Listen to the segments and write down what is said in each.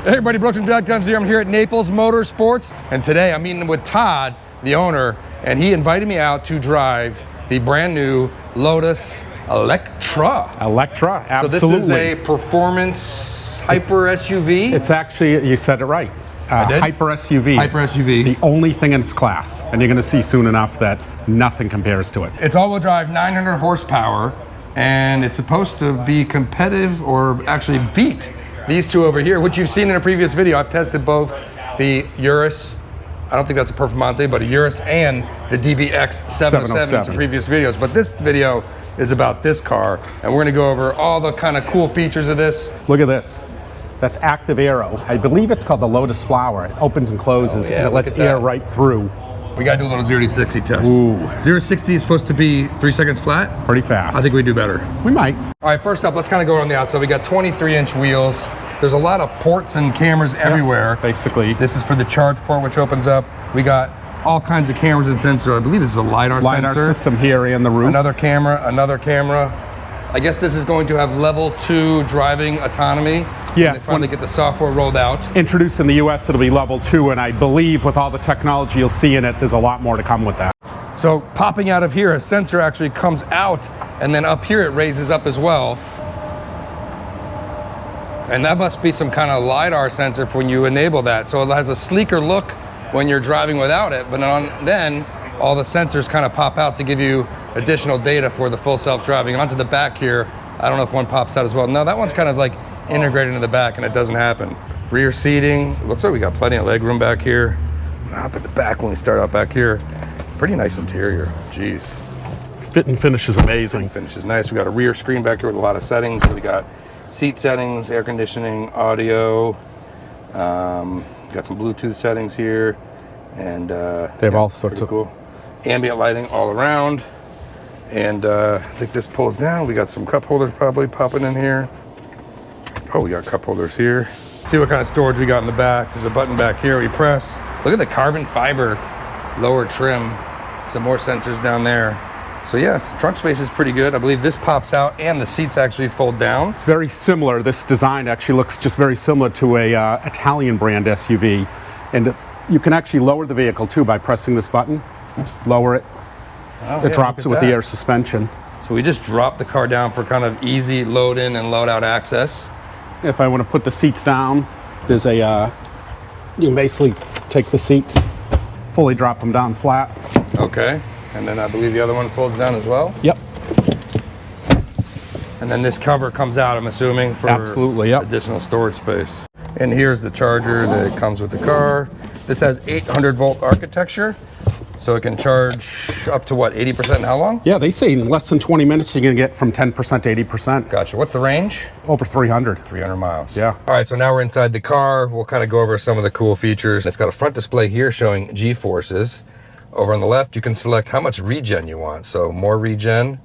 Hey everybody, Brooks and Jack Guns here. I'm here at Naples Motorsports, and today I'm meeting with Todd, the owner, and he invited me out to drive the brand new Lotus Eletre. Absolutely. So this is a performance hyper SUV? It's actually, you said it right. Hyper SUV. Hyper SUV. The only thing in its class, and you're going to see soon enough that nothing compares to it. It's all-wheel drive, 900 horsepower, and it's supposed to be competitive or actually beat these two over here, which you've seen in a previous video. I've tested both the Urus, I don't think that's a Performante, but a Urus, and the DBX 707 in previous videos. But this video is about this car, and we're gonna go over all the kind of cool features of this. Look at this. That's active aero. I believe it's called the Lotus Flower. It opens and closes, and it lets air right through. We gotta do a little 0 to 60 test. Ooh. 0 to 60 is supposed to be 3 seconds flat. Pretty fast. I think we do better. We might. All right, first up, let's kind of go on the outside. We got 23-inch wheels. There's a lot of ports and cameras everywhere. Basically. This is for the charge port, which opens up. We got all kinds of cameras and sensors. I believe this is a LiDAR sensor. System here and the roof. Another camera. I guess this is going to have level 2 driving autonomy. Yes. When they get the software rolled out. Introduced in the US, it'll be level 2, and I believe with all the technology you'll see in it, there's a lot more to come with that. So popping out of here, a sensor actually comes out, and then up here it raises up as well. And that must be some kind of LiDAR sensor for when you enable that. So it has a sleeker look when you're driving without it, but then all the sensors kind of pop out to give you additional data for the full self-driving. Onto the back here, I don't know if one pops out as well. No, that one's kind of like integrated into the back, and it doesn't happen. Rear seating, looks like we got plenty of leg room back here. Hop at the back when we start out back here. Pretty nice interior, jeez. Fit and finish is amazing. Finish is nice. We got a rear screen back here with a lot of settings. So we got seat settings, air conditioning, audio. Got some Bluetooth settings here, and they have all sorts of cool ambient lighting all around. And I think this pulls down. We got some cup holders probably popping in here. Oh, we got cup holders here. Let's see what kind of storage we got in the back. There's a button back here we press. Look at the carbon fiber lower trim. Some more sensors down there. So yeah, trunk space is pretty good. I believe this pops out and the seats actually fold down. It's very similar. This design actually looks just very similar to a Italian brand SUV. And you can actually lower the vehicle too by pressing this button. Lower it. Oh, it drops with the air suspension. So we just drop the car down for kind of easy load in and load out access. If I want to put the seats down, there's a, you can basically take the seats, fully drop them down flat. Okay. And then I believe the other one folds down as well? Yep. And then this cover comes out, I'm assuming, for additional storage space. And here's the charger that comes with the car. This has 800 volt architecture, so it can charge up to what, 80% in how long? Yeah, they say in less than 20 minutes you're gonna get from 10% to 80%. Gotcha. What's the range? Over 300. 300 miles. Yeah. All right, so now we're inside the car. We'll kind of go over some of the cool features. It's got a front display here showing G-forces. Over on the left, you can select how much regen you want. So more regen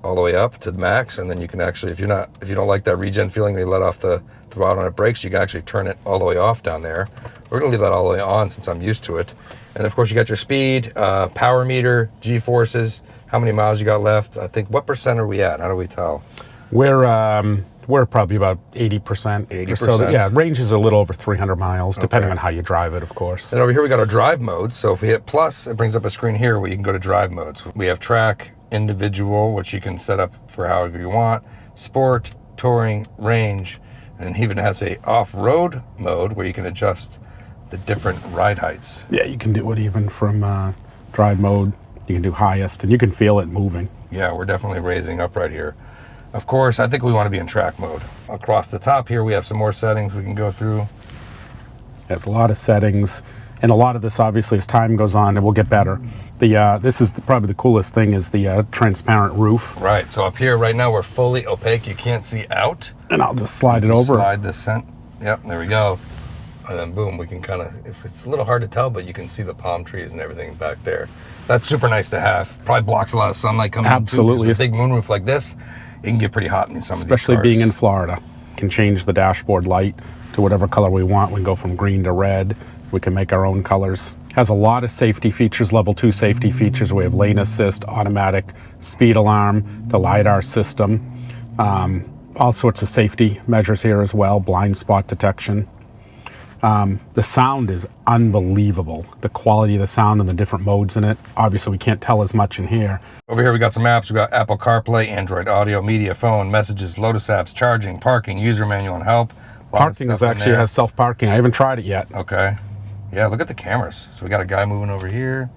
all the way up to the max, and then you can actually, if you don't like that regen feeling, you let off the throttle and it brakes, you can actually turn it all the way off down there. We're gonna leave that all the way on since I'm used to it. And of course you got your speed, power meter, G-forces, how many miles you got left. I think, what percent are we at? How do we tell? We're probably about 80%. 80%. So yeah, range is a little over 300 miles, depending on how you drive it, of course. And over here we got our drive modes. So if we hit plus, it brings up a screen here where you can go to drive modes. We have track, individual, which you can set up for however you want, sport, touring, range, and it even has a off-road mode where you can adjust the different ride heights. Yeah, you can do it even from drive mode. You can do highest, and you can feel it moving. Yeah, we're definitely raising up right here. Of course, I think we want to be in track mode. Across the top here, we have some more settings we can go through. There's a lot of settings, and a lot of this, obviously, as time goes on, it will get better. This is probably the coolest thing, is the transparent roof. Right, so up here right now, we're fully opaque. You can't see out. And I'll just slide it over. Slide this Yep, there we go. And then boom, we can kind of, if it's a little hard to tell, but you can see the palm trees and everything back there. That's super nice to have. Probably blocks a lot of sunlight coming in. Absolutely. A big moonroof like this, it can get pretty hot in some of these cars. Especially being in Florida. Can change the dashboard light to whatever color we want. We can go from green to red. We can make our own colors. Has a lot of safety features, level 2 safety features. We have lane assist, automatic speed alarm, the LiDAR system, all sorts of safety measures here as well, blind spot detection. The sound is unbelievable. The quality of the sound and the different modes in it. Obviously, we can't tell as much in here. Over here we got some apps. We got Apple CarPlay, Android Audio, Media, Phone, Messages, Lotus apps, charging, parking, user manual, and help. Parking is actually has self-parking. I haven't tried it yet. Okay. Yeah, look at the cameras. So we got a guy moving over here,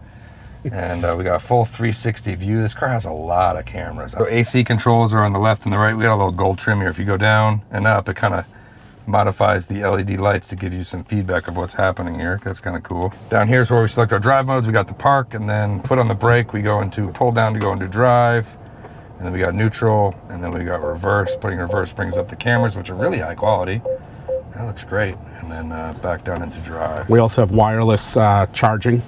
and we got a full 360 view. This car has a lot of cameras. So AC controls are on the left and the right. We got a little gold trim here. If you go down and up, it kind of modifies the LED lights to give you some feedback of what's happening here. That's kind of cool. Down here is where we select our drive modes. We got the park, and then foot on the brake. We go into pull down to go into drive, and then we got neutral, and then we got reverse. Putting reverse brings up the cameras, which are really high quality. That looks great. And then back down into drive. We also have wireless charging.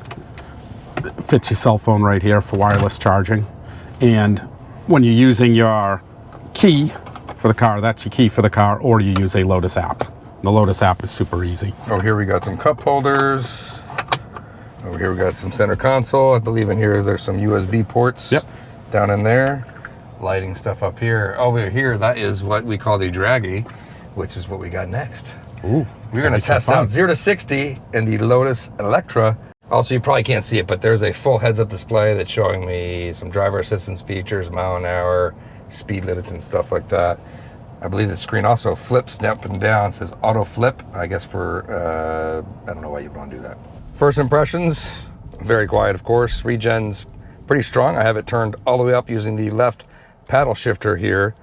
It fits your cell phone right here for wireless charging. And when you're using your key for the car, that's your key for the car, or you use a Lotus app. The Lotus app is super easy. Oh, here we got some cup holders. Over here we got some center console. I believe in here there's some USB ports. Yep. Down in there. Lighting stuff up here. Over here, that is what we call the draggy, which is what we got next. Ooh, we're going to test out 0 to 60 in the Lotus Eletre. Also, you probably can't see it, but there's a full heads-up display that's showing me some driver assistance features, mile an hour, speed limits, and stuff like that. I believe the screen also flips up and down. It says auto flip, I guess for, I don't know why you'd want to do that. First impressions, very quiet, of course. Regen's pretty strong. I have it turned all the way up using the left paddle shifter here.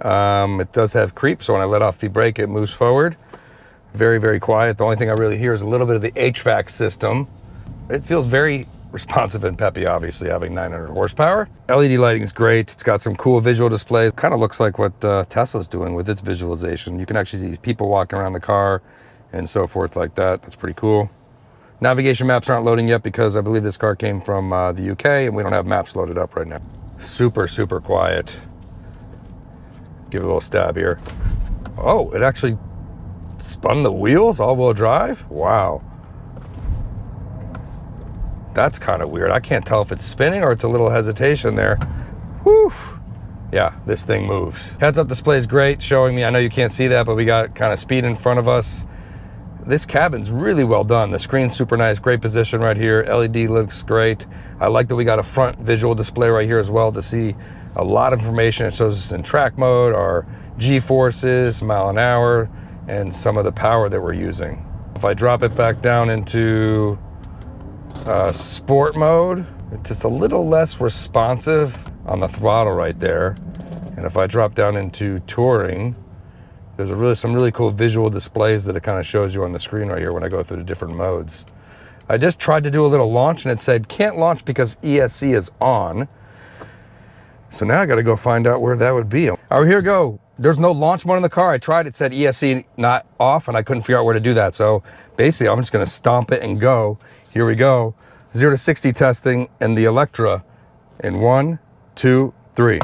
It does have creep, so when I let off the brake, it moves forward. Very, very quiet. The only thing I really hear is a little bit of the HVAC system. It feels very responsive and peppy, obviously, having 900 horsepower. LED lighting is great. It's got some cool visual displays. Kind of looks like what Tesla's doing with its visualization. You can actually see people walking around the car and so forth like that. That's pretty cool. Navigation maps aren't loading yet because I believe this car came from the UK and we don't have maps loaded up right now. Super, super quiet. Give it a little stab here. Oh, it actually spun the wheels, all-wheel drive? Wow. That's kind of weird. I can't tell if it's spinning or it's a little hesitation there. Whew. Yeah, this thing moves. Heads-up display is great, showing me, I know you can't see that, but we got kind of speed in front of us. This cabin's really well done. The screen's super nice, great position right here. LED looks great. I like that we got a front visual display right here as well to see a lot of information. It shows us in track mode, our G-forces, mile an hour, and some of the power that we're using. If I drop it back down into sport mode, it's just a little less responsive on the throttle right there. And if I drop down into touring, there's some really cool visual displays that it kind of shows you on the screen right here when I go through the different modes. I just tried to do a little launch and it said can't launch because ESC is on. So now I got to go find out where that would be. All right, here we go. There's no launch mode in the car. I tried, it said ESC not off, and I couldn't figure out where to do that. So basically, I'm just going to stomp it and go. Here we go. 0 to 60 testing in the Eletre in 1, 2, 3.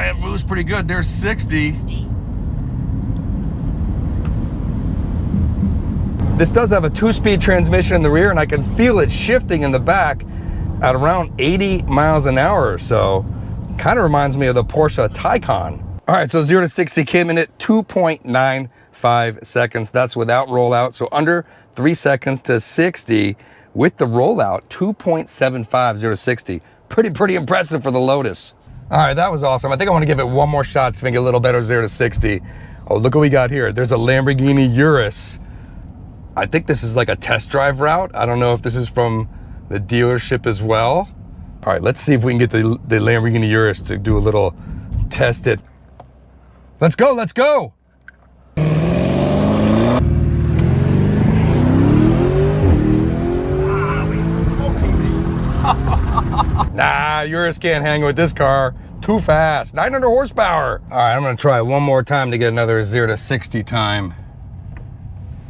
It moves pretty good. There's 60. This does have a 2-speed transmission in the rear, and I can feel it shifting in the back at around 80 miles an hour or so. Kind of reminds me of the Porsche Taycan. All right, so 0 to 60 came in at 2.95 seconds. That's without rollout, so under 3 seconds to 60 with the rollout, 2.75 0 to 60. Pretty impressive for the Lotus. All right, that was awesome. I think I want to give it one more shot to make it a little better 0 to 60. Oh, look what we got here. There's a Lamborghini Urus. I think this is like a test drive route. I don't know if this is from the dealership as well. All right, let's see if we can get the Lamborghini Urus to do a little test it. Let's go, let's go. Nah, Urus can't hang with this car. Too fast, 900 horsepower. All right, I'm gonna try one more time to get another 0 to 60 time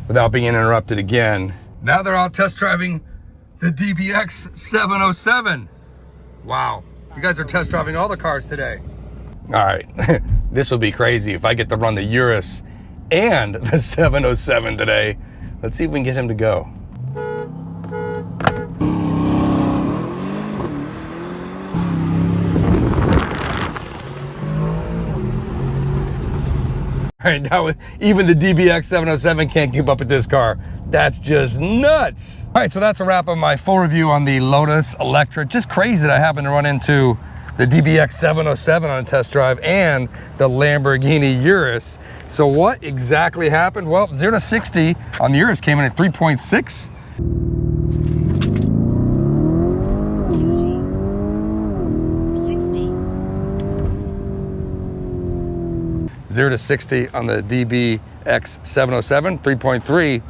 without being interrupted again. Now they're all test driving the DBX 707. Wow, you guys are test driving all the cars today. All right, this will be crazy if I get to run the Urus and the 707 today. Let's see if we can get him to go. All right, now even the DBX 707 can't keep up with this car. That's just nuts. All right, so that's a wrap of my full review on the Lotus Eletre. Just crazy that I happened to run into the DBX 707 on a test drive and the Lamborghini Urus. So what exactly happened? Well, 0 to 60 on the Urus came in at 3.6. 0 to 60 on the DBX 707, 3.3.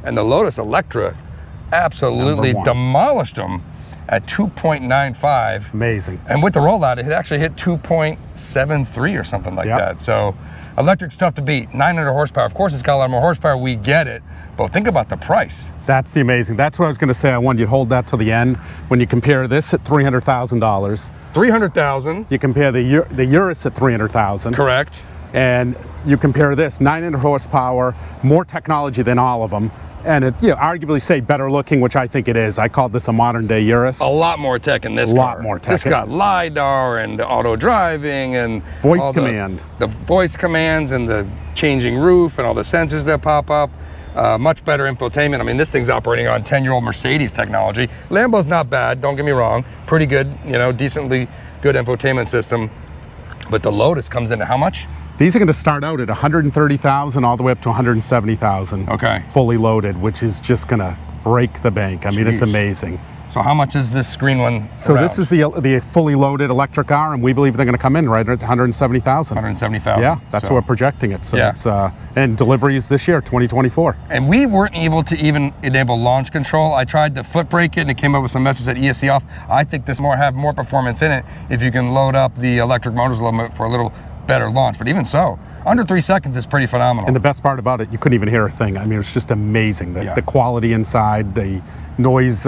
And the Lotus Eletre absolutely demolished them at 2.95. Amazing. And with the rollout, it had actually hit 2.73 or something like that. So electric's tough to beat. 900 horsepower. Of course, it's got a lot more horsepower. We get it. But think about the price. That's the amazing. That's what I was going to say. I wanted you to hold that to the end. When you compare this at $300,000, $300,000. you compare the Urus at $300,000. Correct. And you compare this 900 horsepower, more technology than all of them, and it, arguably say better looking, which I think it is. I called this a modern day Urus. A lot more tech in this car. A lot more tech. This got LiDAR and auto driving and voice command. The voice commands and the changing roof and all the sensors that pop up. Much better infotainment. I mean, this thing's operating on 10-year-old Mercedes technology. Lambo's not bad, don't get me wrong. Pretty good, decently good infotainment system. But the Lotus comes into how much? These are going to start out at 130,000 all the way up to 170,000. Okay. Fully loaded, which is just going to break the bank. I mean, it's amazing. So how much is this green one? So this is the fully loaded electric car, and we believe they're going to come in right at 170,000. 170,000. Yeah, that's what we're projecting it. So yeah. it's and deliveries this year, 2024. And we weren't able to even enable launch control. I tried to foot brake it, and it came up with some message that ESC off. I think this have more performance in it if you can load up the electric motors a little bit for a little better launch. But even so, under 3 seconds is pretty phenomenal. And the best part about it, you couldn't even hear a thing. I mean, it was just amazing. The quality inside, the noise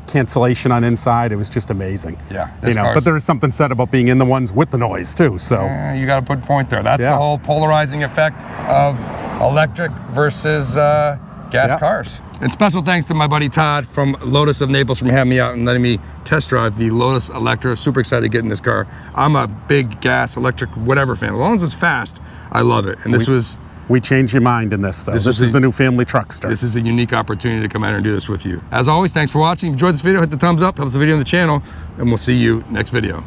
cancellation on inside, it was just amazing. Yeah. But there is something said about being in the ones with the noise too. So you got to put a point there. That's the whole polarizing effect of electric versus gas cars. And special thanks to my buddy Todd from Lotus of Naples for having me out and letting me test drive the Lotus Eletre. Super excited to get in this car. I'm a big gas, electric, whatever fan. As long as it's fast, I love it. And we changed your mind in this, though. This is the new family truckster. This is a unique opportunity to come out and do this with you. As always, thanks for watching. If you enjoyed this video, hit the thumbs up, helps the video on the channel, and we'll see you next video.